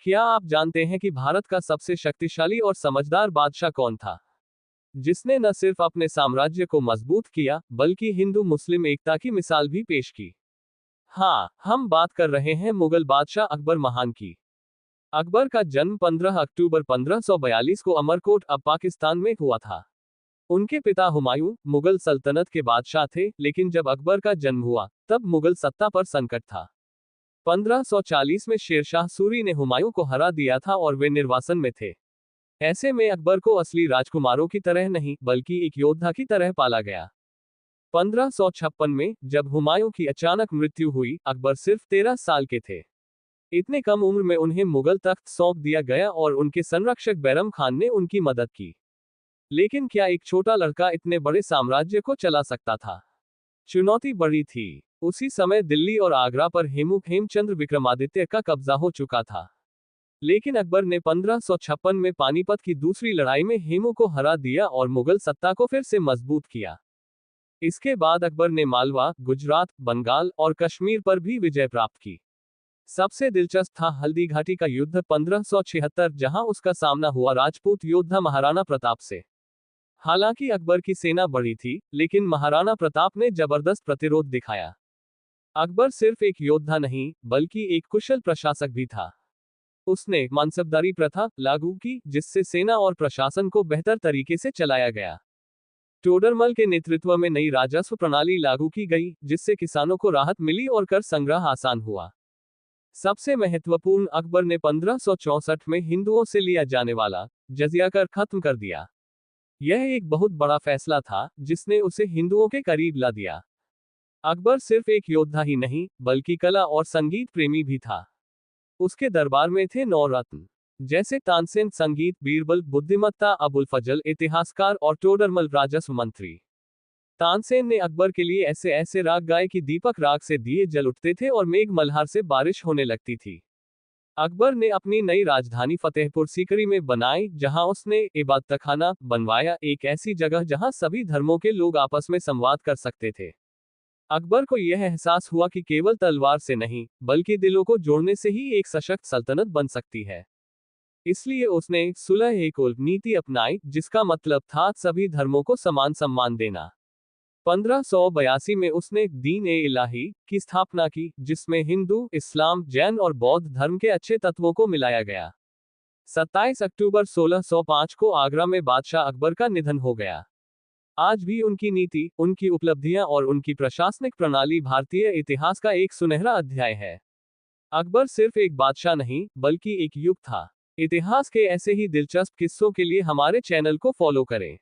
क्या आप जानते हैं कि भारत का सबसे शक्तिशाली और समझदार बादशाह कौन था, जिसने न सिर्फ अपने साम्राज्य को मजबूत किया, बल्कि हिंदू मुस्लिम एकता की मिसाल भी पेश की? हाँ, हम बात कर रहे हैं मुगल बादशाह अकबर महान की। अकबर का जन्म 15 अक्टूबर 1542 को अमरकोट, अब पाकिस्तान में हुआ था। उनके पिता हुमायूं मुगल सल्तनत के बादशाह थे, लेकिन जब अकबर का जन्म हुआ, तब मुगल सत्ता पर संकट था। 1540 में शेरशाह सूरी ने हुमायूं को हरा दिया था और वे निर्वासन में थे। ऐसे में अकबर को असली राजकुमारों की तरह नहीं, बल्कि एक योद्धा की तरह पाला गया। 1556 में जब हुमायूं की अचानक मृत्यु हुई, अकबर सिर्फ 13 साल के थे। इतने कम उम्र में उन्हें मुगल तख्त सौंप दिया गया और उनके संरक्षक बैरम खान ने उनकी मदद की। लेकिन क्या एक छोटा लड़का इतने बड़े साम्राज्य को चला सकता था? चुनौती बड़ी थी। उसी समय दिल्ली और आगरा पर हेमचंद्र विक्रमादित्य का कब्जा हो चुका था। लेकिन अकबर ने 1556 में पानीपत की दूसरी लड़ाई में हेमू को हरा दिया और मुगल सत्ता को फिर से मजबूत किया। इसके बाद अकबर ने मालवा, गुजरात, बंगाल और कश्मीर पर भी विजय प्राप्त की। सबसे दिलचस्प था हल्दी घाटी का युद्ध 1576, जहां उसका सामना हुआ राजपूत योद्धा महाराणा प्रताप से। हालांकि अकबर की सेना बड़ी थी, लेकिन महाराणा प्रताप ने जबरदस्त प्रतिरोध दिखाया। अकबर सिर्फ एक योद्धा नहीं, बल्कि एक कुशल प्रशासक भी था। उसने मानसबदारी प्रथा लागू की, जिससे सेना और प्रशासन को बेहतर तरीके से चलाया गया। टोडरमल के नेतृत्व में नई राजस्व प्रणाली लागू की गई, जिससे किसानों को राहत मिली और कर संग्रह आसान हुआ। सबसे महत्वपूर्ण, अकबर ने 1564 में हिंदुओं से लिया जाने वाला जजिया कर खत्म कर दिया। यह एक बहुत बड़ा फैसला था, जिसने उसे हिंदुओं के करीब ला दिया। अकबर सिर्फ एक योद्धा ही नहीं, बल्कि कला और संगीत प्रेमी भी था। उसके दरबार में थे 9 रत्न, जैसे तानसेन संगीत, बीरबल बुद्धिमत्ता, अबुल फजल इतिहासकार और टोडरमल राजस्व मंत्री। तानसेन ने अकबर के लिए ऐसे ऐसे राग गाए कि दीपक राग से दिए जल उठते थे और मेघ मल्हार से बारिश होने लगती थी। अकबर ने अपनी नई राजधानी फतेहपुर सीकरी में बनाई, जहां उसने इबादतखाना बनवाया, एक ऐसी जगह जहां सभी धर्मों के लोग आपस में संवाद कर सकते थे। अकबर को यह एहसास हुआ कि केवल तलवार से नहीं, बल्कि दिलों को जोड़ने से ही एक सशक्त सल्तनत बन सकती है। इसलिए उसने सुलह-ए-कुल नीति अपनाई, जिसका मतलब था सभी धर्मों को समान सम्मान देना। 1582 में उसने दीन-ए-इलाही की स्थापना की, जिसमें हिंदू, इस्लाम, जैन और बौद्ध धर्म के अच्छे तत्वों को मिलाया गया। 27 अक्टूबर 1605 को आगरा में बादशाह अकबर का निधन हो गया। आज भी उनकी नीति, उनकी उपलब्धियां और उनकी प्रशासनिक प्रणाली भारतीय इतिहास का एक सुनहरा अध्याय है। अकबर सिर्फ एक बादशाह नहीं, बल्कि एक युग था। इतिहास के ऐसे ही दिलचस्प किस्सों के लिए हमारे चैनल को फॉलो करें।